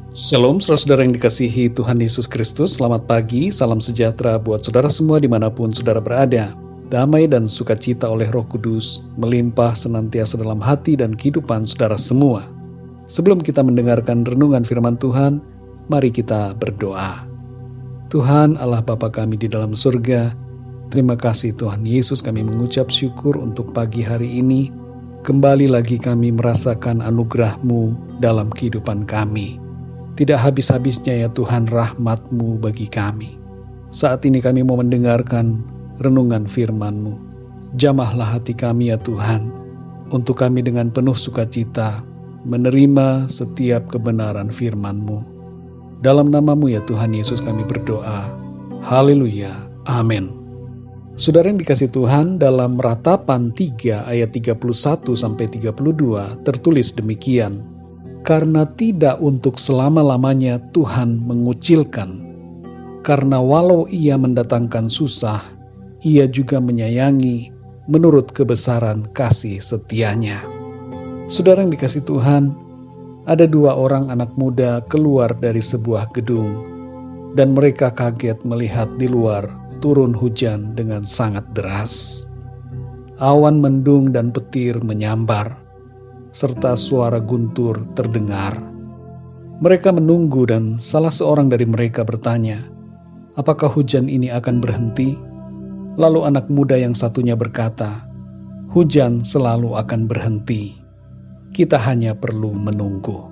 Shalom, saudara-saudara yang dikasihi Tuhan Yesus Kristus. Selamat pagi, salam sejahtera buat saudara semua dimanapun saudara berada. Damai dan sukacita oleh Roh Kudus melimpah senantiasa dalam hati dan kehidupan saudara semua. Sebelum kita mendengarkan renungan firman Tuhan, mari kita berdoa. Tuhan Allah Bapa kami di dalam surga, terima kasih Tuhan Yesus, kami mengucap syukur untuk pagi hari ini. Kembali lagi kami merasakan anugerah-Mu dalam kehidupan kami. Tidak habis-habisnya ya Tuhan rahmat-Mu bagi kami. Saat ini kami mau mendengarkan renungan firman-Mu. Jamahlah hati kami ya Tuhan, untuk kami dengan penuh sukacita menerima setiap kebenaran firman-Mu. Dalam nama-Mu ya Tuhan Yesus kami berdoa. Haleluya. Amin. Saudara yang dikasihi Tuhan, dalam Ratapan 3 ayat 31-32 tertulis demikian. Karena tidak untuk selama-lamanya Tuhan mengucilkan, karena walau ia mendatangkan susah, ia juga menyayangi menurut kebesaran kasih setianya. Saudara yang dikasihi Tuhan, ada dua orang anak muda keluar dari sebuah gedung, dan mereka kaget melihat di luar turun hujan dengan sangat deras. Awan mendung dan petir menyambar, serta suara guntur terdengar. Mereka menunggu dan salah seorang dari mereka bertanya, apakah hujan ini akan berhenti? Lalu anak muda yang satunya berkata, hujan selalu akan berhenti. Kita hanya perlu menunggu.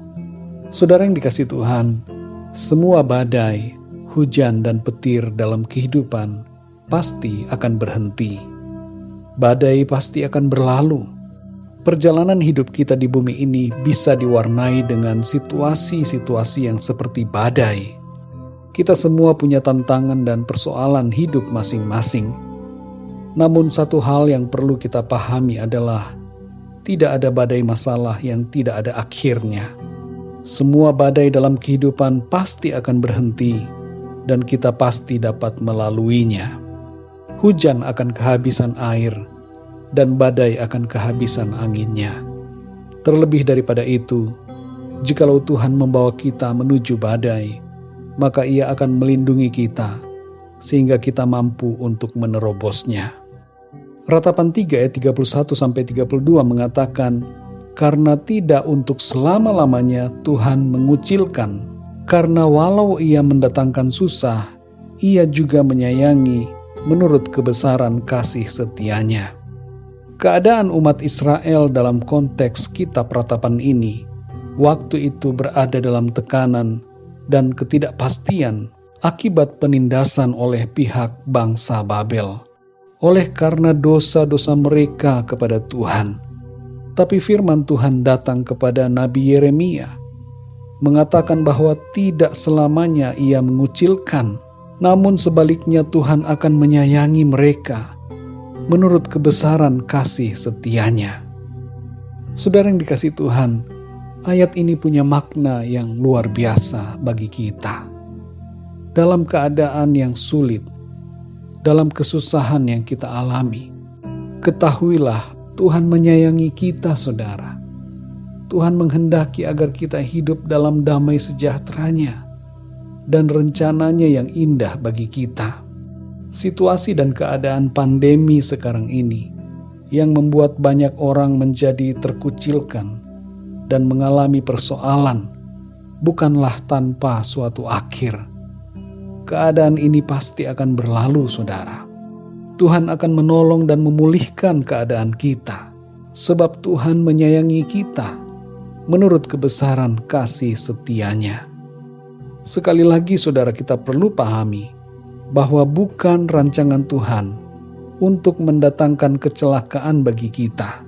Saudara yang dikasihi Tuhan, semua badai, hujan dan petir dalam kehidupan pasti akan berhenti. Badai pasti akan berlalu. Perjalanan hidup kita di bumi ini bisa diwarnai dengan situasi-situasi yang seperti badai. Kita semua punya tantangan dan persoalan hidup masing-masing. Namun satu hal yang perlu kita pahami adalah tidak ada badai masalah yang tidak ada akhirnya. Semua badai dalam kehidupan pasti akan berhenti dan kita pasti dapat melaluinya. Hujan akan kehabisan air, dan badai akan kehabisan anginnya. Terlebih daripada itu, jikalau Tuhan membawa kita menuju badai, maka Ia akan melindungi kita, sehingga kita mampu untuk menerobosnya. Ratapan 3 ayat 31-32 mengatakan, karena tidak untuk selama-lamanya Tuhan mengucilkan, karena walau Ia mendatangkan susah, Ia juga menyayangi menurut kebesaran kasih setianya. Keadaan umat Israel dalam konteks kitab Ratapan ini, waktu itu berada dalam tekanan dan ketidakpastian akibat penindasan oleh pihak bangsa Babel, oleh karena dosa-dosa mereka kepada Tuhan. Tapi firman Tuhan datang kepada Nabi Yeremia, mengatakan bahwa tidak selamanya Ia mengucilkan, namun sebaliknya Tuhan akan menyayangi mereka menurut kebesaran kasih setianya. Saudara yang dikasihi Tuhan, ayat ini punya makna yang luar biasa bagi kita. Dalam keadaan yang sulit, dalam kesusahan yang kita alami, ketahuilah Tuhan menyayangi kita, saudara. Tuhan menghendaki agar kita hidup dalam damai sejahteranya dan rencananya yang indah bagi kita. Situasi dan keadaan pandemi sekarang ini yang membuat banyak orang menjadi terkucilkan dan mengalami persoalan bukanlah tanpa suatu akhir. Keadaan ini pasti akan berlalu, saudara. Tuhan akan menolong dan memulihkan keadaan kita, sebab Tuhan menyayangi kita menurut kebesaran kasih setianya. Sekali lagi, saudara, kita perlu pahami bahwa bukan rancangan Tuhan untuk mendatangkan kecelakaan bagi kita.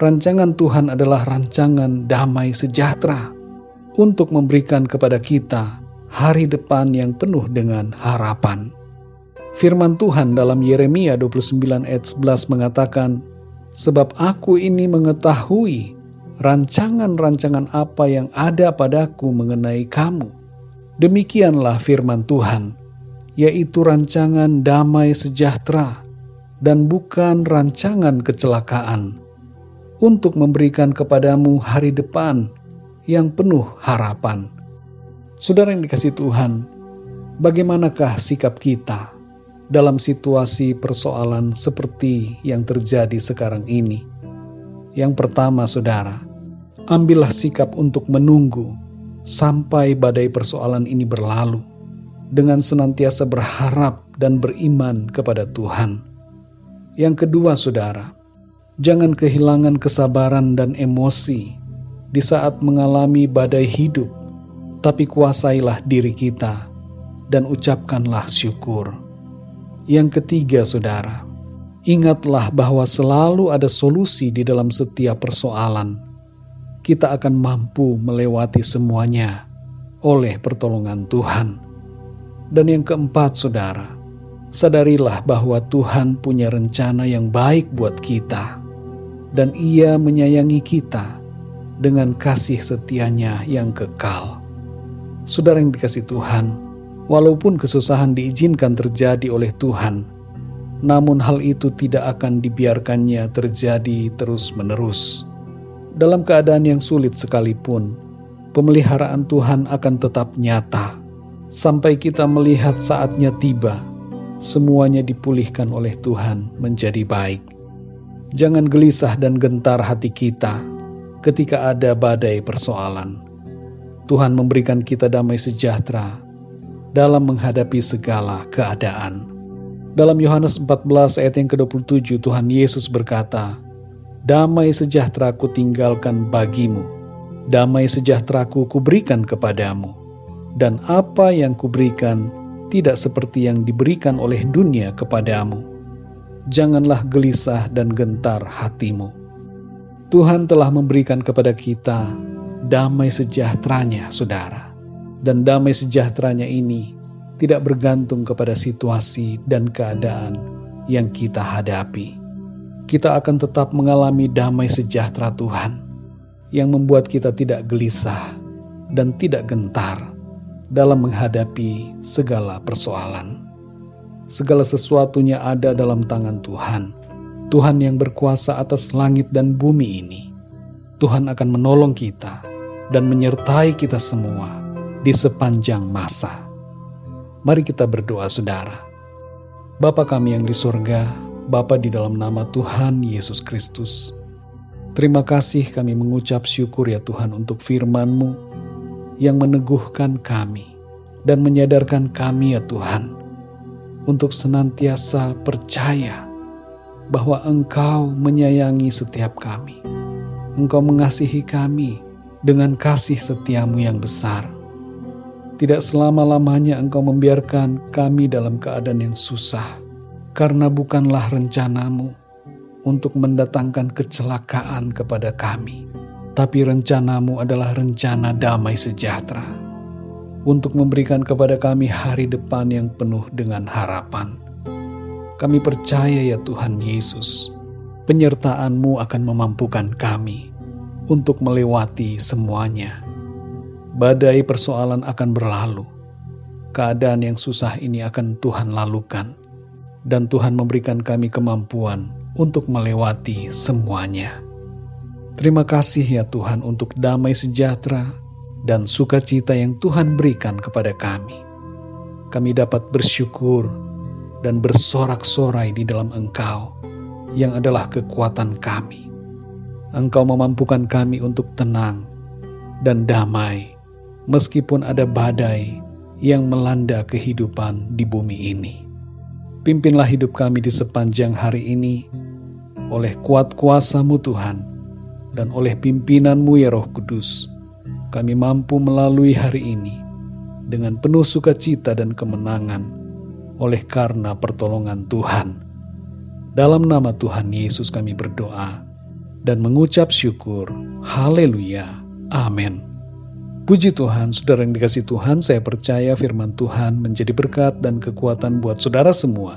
Rancangan Tuhan adalah rancangan damai sejahtera untuk memberikan kepada kita hari depan yang penuh dengan harapan. Firman Tuhan dalam Yeremia 29 ayat 11 mengatakan, sebab aku ini mengetahui rancangan-rancangan apa yang ada padaku mengenai kamu. Demikianlah firman Tuhan, yaitu rancangan damai sejahtera dan bukan rancangan kecelakaan, untuk memberikan kepadamu hari depan yang penuh harapan. Saudara yang dikasihi Tuhan, bagaimanakah sikap kita dalam situasi persoalan seperti yang terjadi sekarang ini? Yang pertama, saudara, ambillah sikap untuk menunggu sampai badai persoalan ini berlalu, dengan senantiasa berharap dan beriman kepada Tuhan. Yang kedua, saudara, jangan kehilangan kesabaran dan emosi di saat mengalami badai hidup, tapi kuasailah diri kita dan ucapkanlah syukur. Yang ketiga, saudara, ingatlah bahwa selalu ada solusi di dalam setiap persoalan. Kita akan mampu melewati semuanya oleh pertolongan Tuhan. Dan yang keempat, saudara, sadarilah bahwa Tuhan punya rencana yang baik buat kita, dan Ia menyayangi kita dengan kasih setianya yang kekal. Saudara yang dikasihi Tuhan, walaupun kesusahan diizinkan terjadi oleh Tuhan, namun hal itu tidak akan dibiarkannya terjadi terus-menerus. Dalam keadaan yang sulit sekalipun, pemeliharaan Tuhan akan tetap nyata, sampai kita melihat saatnya tiba, semuanya dipulihkan oleh Tuhan menjadi baik. Jangan gelisah dan gentar hati kita ketika ada badai persoalan. Tuhan memberikan kita damai sejahtera dalam menghadapi segala keadaan. Dalam Yohanes 14 ayat yang ke-27, Tuhan Yesus berkata, "Damai sejahtera ku tinggalkan bagimu, damai sejahtera ku kuberikan kepadamu, dan apa yang kuberikan tidak seperti yang diberikan oleh dunia kepadamu. Janganlah gelisah dan gentar hatimu." Tuhan telah memberikan kepada kita damai sejahteranya, saudara. Dan damai sejahteranya ini tidak bergantung kepada situasi dan keadaan yang kita hadapi. Kita akan tetap mengalami damai sejahtera Tuhan yang membuat kita tidak gelisah dan tidak gentar dalam menghadapi segala persoalan. Segala sesuatunya ada dalam tangan Tuhan. Tuhan yang berkuasa atas langit dan bumi ini. Tuhan akan menolong kita dan menyertai kita semua di sepanjang masa. Mari kita berdoa, saudara. Bapa kami yang di surga, Bapa di dalam nama Tuhan Yesus Kristus, terima kasih kami mengucap syukur ya Tuhan untuk firman-Mu yang meneguhkan kami dan menyadarkan kami ya Tuhan untuk senantiasa percaya bahwa Engkau menyayangi setiap kami. Engkau mengasihi kami dengan kasih setia-Mu yang besar. Tidak selama-lamanya Engkau membiarkan kami dalam keadaan yang susah, karena bukanlah rencana-Mu untuk mendatangkan kecelakaan kepada kami, tapi rencana-Mu adalah rencana damai sejahtera, untuk memberikan kepada kami hari depan yang penuh dengan harapan. Kami percaya ya Tuhan Yesus, penyertaan-Mu akan memampukan kami untuk melewati semuanya. Badai persoalan akan berlalu, keadaan yang susah ini akan Tuhan lalukan, dan Tuhan memberikan kami kemampuan untuk melewati semuanya. Terima kasih ya Tuhan untuk damai sejahtera dan sukacita yang Tuhan berikan kepada kami. Kami dapat bersyukur dan bersorak-sorai di dalam Engkau yang adalah kekuatan kami. Engkau memampukan kami untuk tenang dan damai meskipun ada badai yang melanda kehidupan di bumi ini. Pimpinlah hidup kami di sepanjang hari ini oleh kuat kuasa-Mu Tuhan, dan oleh pimpinan-Mu ya Roh Kudus. Kami mampu melalui hari ini dengan penuh sukacita dan kemenangan oleh karena pertolongan Tuhan. Dalam nama Tuhan Yesus kami berdoa dan mengucap syukur. Haleluya. Amin. Puji Tuhan, saudara yang dikasihi Tuhan, saya percaya firman Tuhan menjadi berkat dan kekuatan buat saudara semua.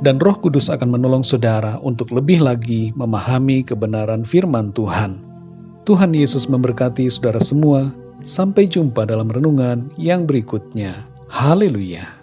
Dan Roh Kudus akan menolong saudara untuk lebih lagi memahami kebenaran firman Tuhan. Tuhan Yesus memberkati saudara semua. Sampai jumpa dalam renungan yang berikutnya. Haleluya.